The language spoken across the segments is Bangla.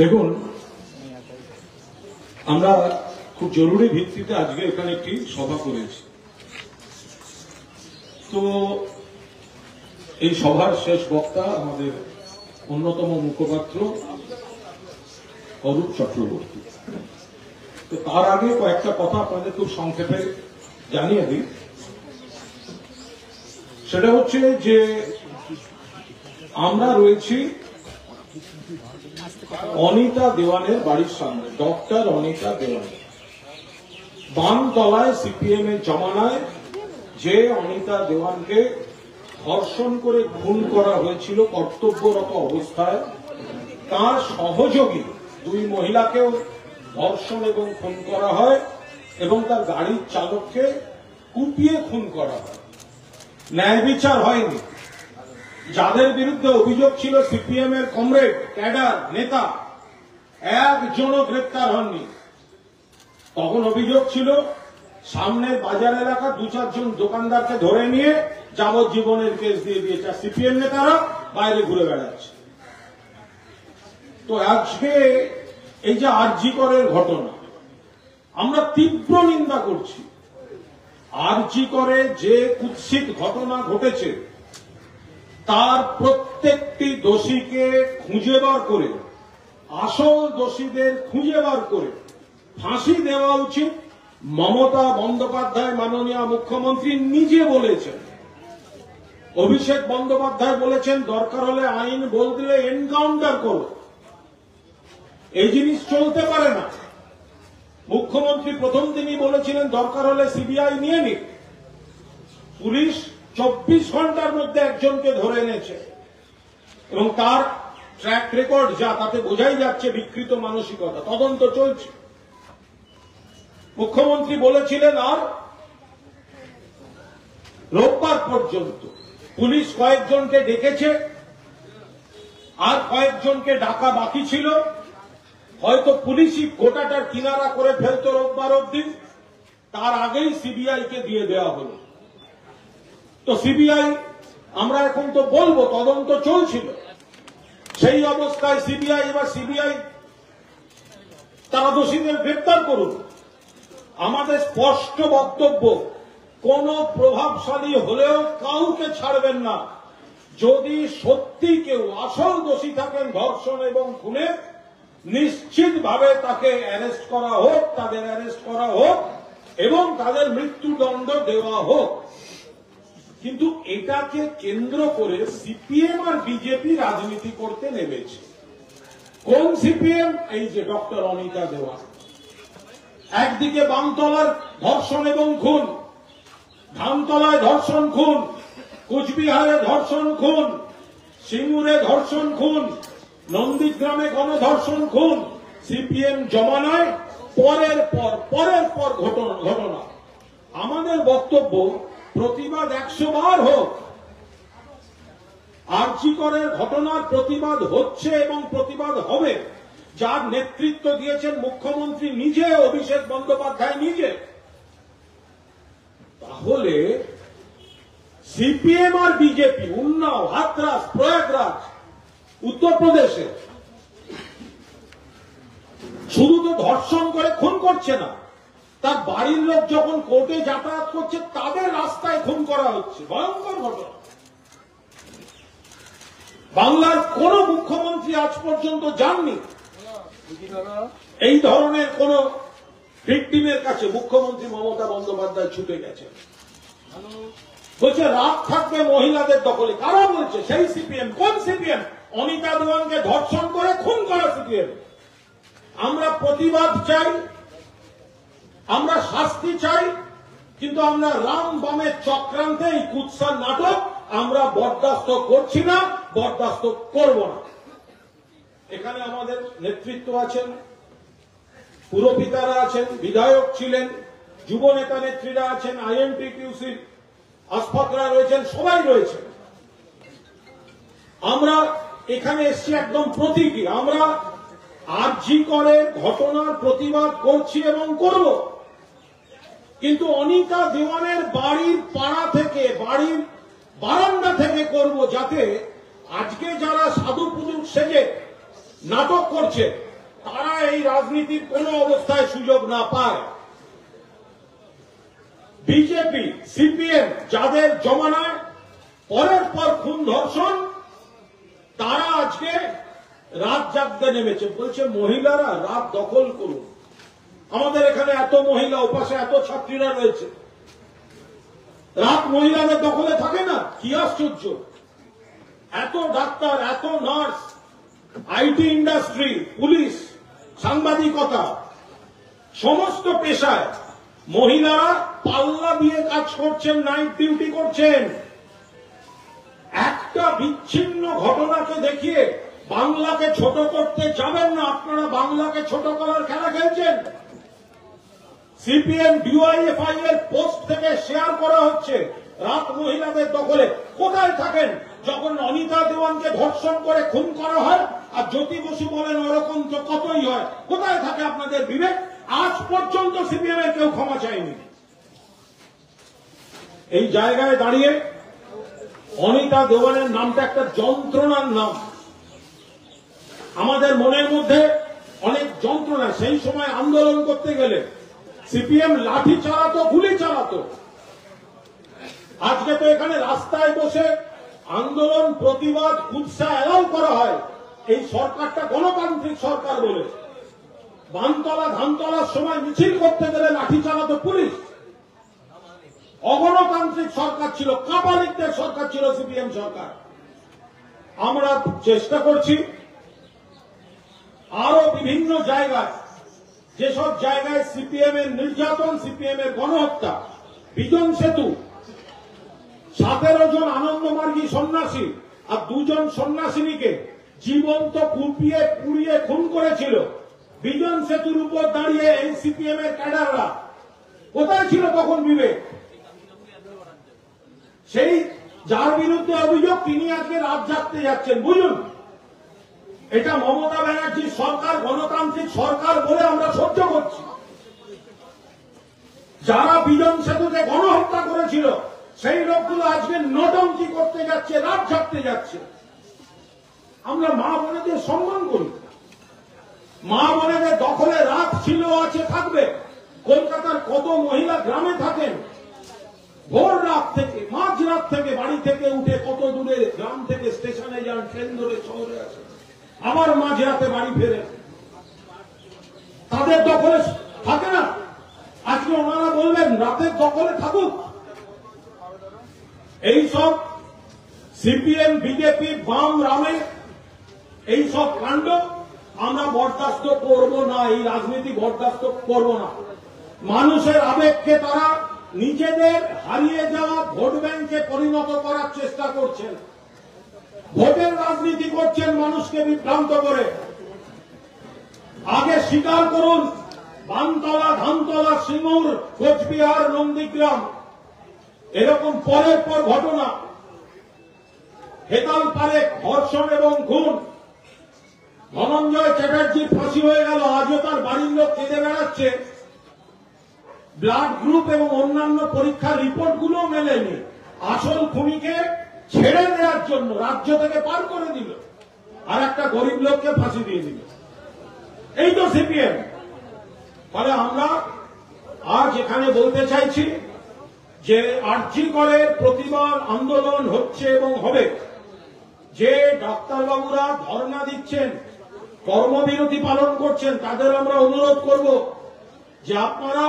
দেখুন, আমরা খুব জরুরি ভিত্তিতে আজকে এখানে একটি সভা করেছি। তো এই সভার শেষ বক্তা আমাদের অন্যতম মুখপাত্র অরূপ চক্রবর্তী। তো তার আগে কয়েকটা কথা আপনাদের খুব সংক্ষেপে জানিয়ে দিই। সেটা হচ্ছে যে আমরা রয়েছি অনিতা দেওয়ানের বাড়ির সামনে, ডক্টর অনিতা দেওয়ান। বানতলায় সিপিএম এর জমানায় যে অনিতা দেওয়ানকে ধর্ষণ করে খুন করা হয়েছিল কর্তব্যরত অবস্থায়, তার সহযোগী দুই মহিলাকেও ধর্ষণ এবং খুন করা হয় এবং তার গাড়ির চালককে কুপিয়ে খুন করা হয়। ন্যায় বিচার হয়নি। যাদের বিরুদ্ধে অভিযোগ ছিল সিপিএম এর কমরেড, ক্যাডার, নেতা, একজনও গ্রেপ্তার হননি। তখন অভিযোগ ছিল সামনের বাজার এলাকা দু চারজন দোকানদারকে ধরে নিয়ে যাবজ্জীবনের কেস দিয়ে দিয়েছে, সিপিএম নেতারা বাইরে ঘুরে বেড়াচ্ছে। তো আজকে এই যে আরজি করের ঘটনা, আমরা তীব্র নিন্দা করছি। আরজি করে যে কুৎসিত ঘটনা ঘটেছে তার প্রত্যেকটি দোষীকে খুঁজে বার করে, আসল দোষীদের খুঁজে বার করে ফাঁসি দেওয়া উচিত। মমতা বন্দ্যোপাধ্যায় মাননীয় মুখ্যমন্ত্রী নিজে বলেছেন, অভিষেক বন্দ্যোপাধ্যায় বলেছেন দরকার হলে আইন বদলে এনকাউন্টার করো। এই জিনিস চলতে পারে না। মুখ্যমন্ত্রী প্রথম দিনই বলেছিলেন দরকার হলে সিবিআই নিয়ে নিক। পুলিশ 24 ঘন্টার মধ্যে একজনকে ধরে এনেছে এবং তার ট্র্যাক রেকর্ড যা, তাতে বোঝাই যাচ্ছে বিকৃত মানসিকতা। তদন্ত চলছে। মুখ্যমন্ত্রী বলেছিলেন আর রোববার পর্যন্ত। পুলিশ কয়েকজনকে ডেকেছে, আর কয়েকজনকে ডাকা বাকি ছিল। হয়তো পুলিশই গোটাটার কিনারা করে ফেলতো রোববার অবধি, তার আগেই সিবিআই কে দিয়ে দেওয়া হলো। তো সিবিআই, আমরা এখন তো বলবো তদন্ত চলছিল, সেই অবস্থায় সিবিআই তারা দোষীদের গ্রেপ্তার করুন। আমাদের স্পষ্ট বক্তব্য, কোন প্রভাবশালী হলেও কাউকে ছাড়বেন না। যদি সত্যি কেউ আসল দোষী থাকেন ধর্ষণ এবং খুনে, নিশ্চিতভাবে তাকে অ্যারেস্ট করা হোক, তাদের অ্যারেস্ট করা হোক এবং তাদের মৃত্যুদণ্ড দেওয়া হোক। কিন্তু এটাকে কেন্দ্র করে সিপিএম আর বিজেপি রাজনীতি করতে নেমেছে। কোন সিপিএম? এই যে ডক্টর অনিতা দেওয়ান। একদিকে বামতলার ধর্ষণ এবং খুন, ধামতলায় ধর্ষণ খুন, কুচবিহারে ধর্ষণ খুন, সিঙ্গুরে ধর্ষণ খুন, নন্দীগ্রামে গণধর্ষণ খুন। সিপিএম জমানায় পরের পর ঘটনা। আমাদের বক্তব্য, প্রতিবাদ 100 বার হোক। আরজি করের ঘটনার প্রতিবাদ হচ্ছে এবং প্রতিবাদ হবে। যার নেতৃত্ব দিয়েছেন মুখ্যমন্ত্রী নিজে, অভিষেক বন্দ্যোপাধ্যায় নিজে। তাহলে সিপিএম আর বিজেপি উন্নাও, হাথরাস, প্রয়াগরাজ, উত্তরপ্রদেশে শুধু তো ধর্ষণ করে খুন করছে না, তার বাড়ির লোক যখন কোর্টে যাতায়াত করছে তাদের রাস্তায় খুন করা হচ্ছে। ভয়ঙ্কর ঘটনা। বাংলার কোন মুখ্যমন্ত্রী আজ পর্যন্ত যাননি এই ধরনের কোন ভিকটিমের কাছে। মুখ্যমন্ত্রী মমতা বন্দ্যোপাধ্যায় ছুটে গেছে, বলছে রাত থাকবে মহিলাদের দখলে। কারা বলছে? সেই সিপিএম। কোন সিপিএম? অনিতা দেওয়ানকে ধর্ষণ করে খুন করা সিপিএম। আমরা প্রতিবাদ চাই, আমরা শাস্তি চাই, কিন্তু আমরা রাম বামের চক্রান্তে এই কুৎসার নাটক আমরা বরদাস্ত করছি না, বরদাস্ত করব না। এখানে আমাদের নেতৃত্ব আছেন, পুরপিতারা আছেন, বিধায়ক ছিলেন, যুব নেতা নেত্রীরা আছেন, আইএনটিটিউসির আস্ফাকরা রয়েছেন, সবাই রয়েছেন। আমরা এখানে এসছি একদম প্রতীকী। আমরা আরজি করের ঘটনার প্রতিবাদ করছি এবং করব, কিন্তু অনিতা দেওয়ানের বাড়ির পাড়া থেকে, বাড়ির বারান্দা থেকে করব, যাতে আজকে যারা সাধু পুজুক সেজে নাটক করছে তারা এই রাজনীতির কোন অবস্থায় সুযোগ না পায়। বিজেপি, সিপিএম যাদের জমানায় পরের পর খুন ধর্ষণ, তারা আজকে রাত জাগতে নেমেছে, বলছে মহিলারা রাত দখল করুন। আমাদের এখানে এত মহিলা, ওপাশে এত ছাত্রীরা রয়েছে, রাত মহিলাদের দখলে থাকে না? কি আশ্চর্য! এত ডাক্তার, এত নার্স, আইটি ইন্ডাস্ট্রি, পুলিশ, সাংবাদিকতা, সমস্ত পেশায় মহিলারা পাল্লা দিয়ে কাজ করছেন, নাইট ডিউটি করছেন। একটা বিচ্ছিন্ন ঘটনাকে দেখিয়ে বাংলাকে ছোট করতে যাবেন না। আপনারা বাংলাকে ছোট করার খেলা খেলছেন। সিপিএম ডিওয়াইএফআই এর পোস্ট থেকে শেয়ার করা হচ্ছে রাত মহিলাদের দখলে। কোথায় থাকেন যখন অনিতা দেওয়ানকে ধর্ষণ করে খুন করা হয় আর জ্যোতি বসু বলেন ওরকম তো কতই হয়? কোথায় থাকে আপনাদের বিবেক? আজ পর্যন্ত সিপিএম এর কেউ ক্ষমা চায়নি। এই জায়গায় দাঁড়িয়ে অনিতা দেওয়ানের নামটা একটা যন্ত্রণার নাম। আমাদের মনের মধ্যে অনেক যন্ত্রণা। সেই সময় আন্দোলন করতে গেলে সিপিএম লাঠি চালাতো, গুলি চালাতো। আজকে তো এখানে রাস্তায় বসে আন্দোলন, প্রতিবাদ, কুৎসা এলাও করা হয়। এই সরকারটা গণতান্ত্রিক সরকার বলে। বানতলা, ধানতলার সময় মিছিল করতে গেলে লাঠি চালাতো পুলিশ। অগণতান্ত্রিক সরকার ছিল, কাপালিকদের সরকার ছিল সিপিএম সরকার। আমরা চেষ্টা করছি আরো বিভিন্ন জায়গায়, যেসব জায়গায় সিপিএম এর নির্যাতন, সিপিএম এর গণহত্যা, বিজন সেতু 17 জন আনন্দমার্গী সন্ন্যাসী আর 2 জন সন্ন্যাসিনীকে জীবন্ত কুপিয়ে পুড়িয়ে খুন করেছিল। বিজন সেতুর উপর দাঁড়িয়ে এই সিপিএম এর ক্যাডাররা কোথায় ছিল তখন বিবেক? সেই যার বিরুদ্ধে অভিযোগ, তিনি আজকে রাত জাগতে যাচ্ছেন। বুঝুন, এটা মমতা ব্যানার্জির সরকার, গণতান্ত্রিক সরকার বলে আমরা সহ্য করছি। যারা বিজন সেতুতে গণহত্যা করেছিল সেই লোকগুলো আজকে নটঙ্কি করতে যাচ্ছে, রাত জাগতে যাচ্ছে। আমরা মা বোনেদের সম্মান করি। মা বোনেদের দখলে রাত ছিল, আছে, থাকবে। কলকাতার কত মহিলা গ্রামে থাকেন, ভোর রাত থেকে, মাঝ রাত থেকে বাড়ি থেকে উঠে কত দূরে গ্রাম থেকে স্টেশনে যান, ট্রেন ধরে শহরে আসেন, আবার মাঝ রাতে বাড়ি ফেরেন। তাদের দখলে থাকে না? আজকে ওনারা বললেন রাতের দখলে থাকুক। এইসব সিপিএম, বিজেপি, বাম, রামে এইসব কাণ্ড আমরা বরদাস্ত করব না। এই রাজনীতি বরদাস্ত করব না। মানুষের আবেগকে তারা নিজেদের হারিয়ে যাওয়া ভোট ব্যাংকে পরিণত করার চেষ্টা করছেন। ভোটের রাজনীতি করছেন মানুষকে বিভ্রান্ত করে। আগে স্বীকার করুন, বানতলা, ধানতলা, সিঙ্গুর, কোচবিহার, নন্দীগ্রাম এরকম পরের পর ঘটনা। হেতাল পারে ধর্ষণ এবং খুন। ধনঞ্জয় চ্যাটার্জির ফাঁসি হয়ে গেল, আজও তার বাড়ির লোক কেঁদে বেড়াচ্ছে। ব্লাড গ্রুপ এবং অন্যান্য পরীক্ষার রিপোর্টগুলো মেলেনি। আসল খুনিকে ছেড়ে দেওয়ার জন্য রাজ্য থেকে পার করে দিল, আর একটা গরিব লোককে ফাঁসি দিয়ে দিল। এই তো সিপিএম। ফলে আমরা আজ এখানে বলতে চাইছি যে আরজি করে প্রতিবাদ আন্দোলন হচ্ছে এবং হবে। যে ডাক্তারবাবুরা ধর্ণা দিচ্ছেন, কর্মবিরতি পালন করছেন, তাদের আমরা অনুরোধ করব যে আপনারা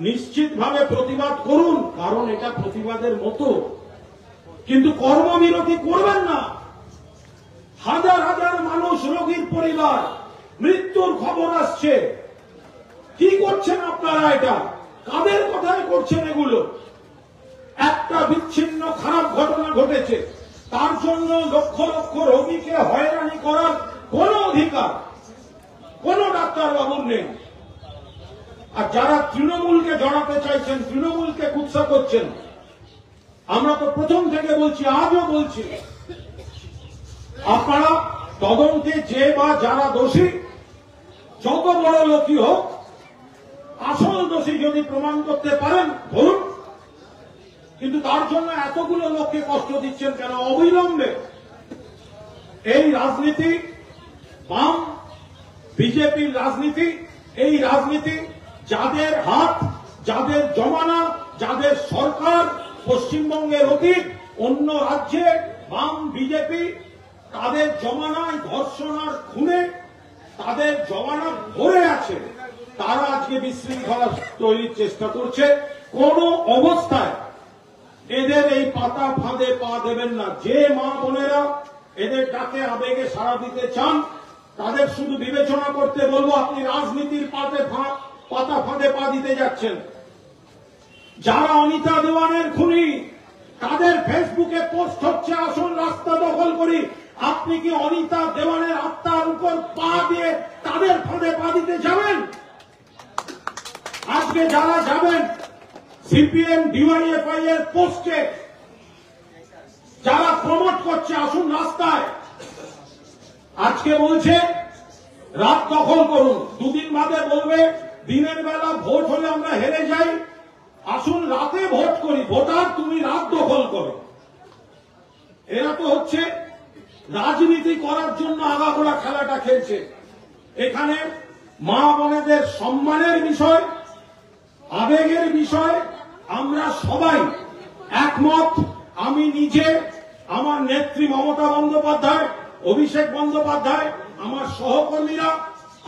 নিশ্চিতভাবে প্রতিবাদ করুন, কারণ এটা প্রতিবাদের মতো, কিন্তু কর্মবিরতি করবেন না। হাজার হাজার মানুষ, রোগীর পরিবার, মৃত্যুর খবর আসছে। কি করছেন আপনারা? এটা কাদের কথায় করছেন? এগুলো একটা বিচ্ছিন্ন খারাপ ঘটনা ঘটেছে, তার জন্য লক্ষ লক্ষ রোগীকে হয়রানি করার কোন অধিকার কোন ডাক্তারবাবুর নেই। আর যারা তৃণমূলকে জড়াতে চাইছেন, তৃণমূলকে কুৎসা করছেন, আমরা তো প্রথম থেকে বলছি, আজও বলছি, আপনারা তদন্তে যে বা যারা দোষী, যত বড় লোকই হোক, আসল দোষী যদি প্রমাণ করতে পারেন ধরুন, কিন্তু তার জন্য এতগুলো লোককে কষ্ট দিচ্ছেন কেন? অবিলম্বে এই রাজনীতি বাম বিজেপির রাজনীতি, এই রাজনীতি যাদের হাত, যাদের জমানা, যাদের সরকার পশ্চিমবঙ্গের অতীত, অন্য রাজ্যে বাম বিজেপি, তাদের জমানায় ধর্ষণ আর খুনে তাদের জমানা ভরে আছে। তারা আজকে বিশৃঙ্খলা তৈরির চেষ্টা করছে। কোন অবস্থায় এদের এই পাতা ফাঁদে পা দেবেন না। যে মা বোনেরা এদের ডাকে আবেগে সাড়া দিতে চান তাদের শুধু বিবেচনা করতে বলবো, আপনি রাজনীতির পাতা ফাঁদে পা দিতে যাচ্ছেন। যারা অনিতা দেওয়ানের খুনি তাদের ফেসবুকে পোস্ট হচ্ছে আসুন রাস্তা দখল করি। আপনি কি অনিতা দেওয়ানের আত্মার উপর পা দিয়ে তাদের ফাঁদে পা দিতে যাবেন? আজকে যারা যাবেন সিপিএম ডিওয়াইএফআই এর পোস্টে যারা প্রমোট করছে আসুন রাস্তায়, আজকে বলছে রাত দখল করুন, দুদিন বাদে বলবে দিনের বেলা ভোট হলে আমরা হেরে যাই, আসুন রাতে ভোট করি, ভোটার তুমি রাত দখল করো। এরা তো হচ্ছে রাজনীতি করার জন্য আগাগোড়া খেলাটা খেলছে। এখানে মা বোনেদের সম্মানের বিষয়, আবেগের বিষয় আমরা সবাই একমত। আমি নিজে, আমার নেত্রী মমতা বন্দ্যোপাধ্যায়, অভিষেক বন্দ্যোপাধ্যায়, আমার সহকর্মীরা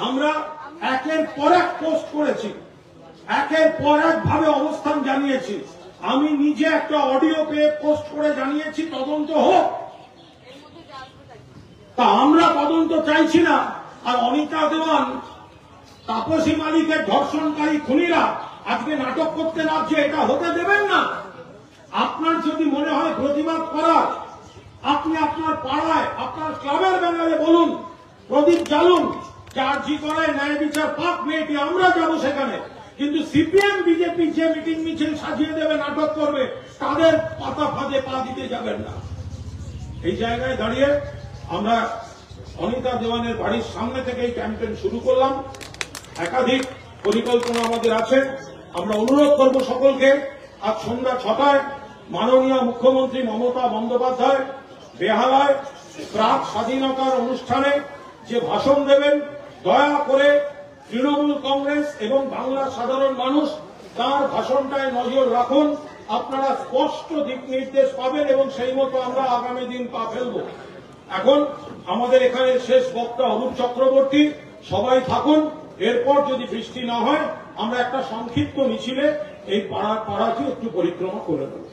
আমরা একের পর এক পোস্ট করেছি, একের পর এক ভাবে অবস্থান জানিয়েছি। আমি নিজে একটা অডিও পেয়ে পোস্ট করে জানিয়েছি তদন্ত হোক। তা আমরা তদন্ত চাইছি না। আর অনিতা দেওয়ান, তাপসী মালিকের ধর্ষণকারী খুনিরা আজকে নাটক করতে লাগছে, এটা হতে দেবেন না। আপনার যদি মনে হয় প্রতিবাদ করার, আপনি আপনার পাড়ায়, আপনার ক্লাবের ব্যানারে বলুন, প্রদীপ জ্বালুন, যার জি করায় ন্যায় বিচার পাক মেয়েটি, আমরা যাব সেখানে। কিন্তু সিপিএম বিজেপি যে মিটিং মিছিল সাজিয়ে দেবে, নাটক করবে, তাদের পাতা ফাঁদে পা দিতে যাবেন না। এই জায়গায় দাঁড়িয়ে আমরা অনিতা দেওয়ানের বাড়ির সামনে থেকে এই ক্যাম্পেইন শুরু করলাম। একাধিক পরিকল্পনা আমাদের আছে। আমরা অনুরোধ করব সকলকে, আজ সন্ধ্যা 6টায় মাননীয় মুখ্যমন্ত্রী মমতা বন্দ্যোপাধ্যায় বেহালায় প্রাক স্বাধীনতার অনুষ্ঠানে যে ভাষণ দেবেন, দয়া করে তৃণমূল কংগ্রেস এবং বাংলার সাধারণ মানুষ তার ভাষণটায় নজর রাখুন। আপনারা স্পষ্ট দিক নির্দেশ পাবেন এবং সেই মতো আমরা আগামী দিন পা ফেলব। এখন আমাদের এখানে শেষ বক্তা অরূপ চক্রবর্তী, সবাই থাকুন। এরপর যদি বৃষ্টি না হয় আমরা একটা সংক্ষিপ্ত মিছিলে এই পাড়াটি একটু পরিক্রমা করে দেব।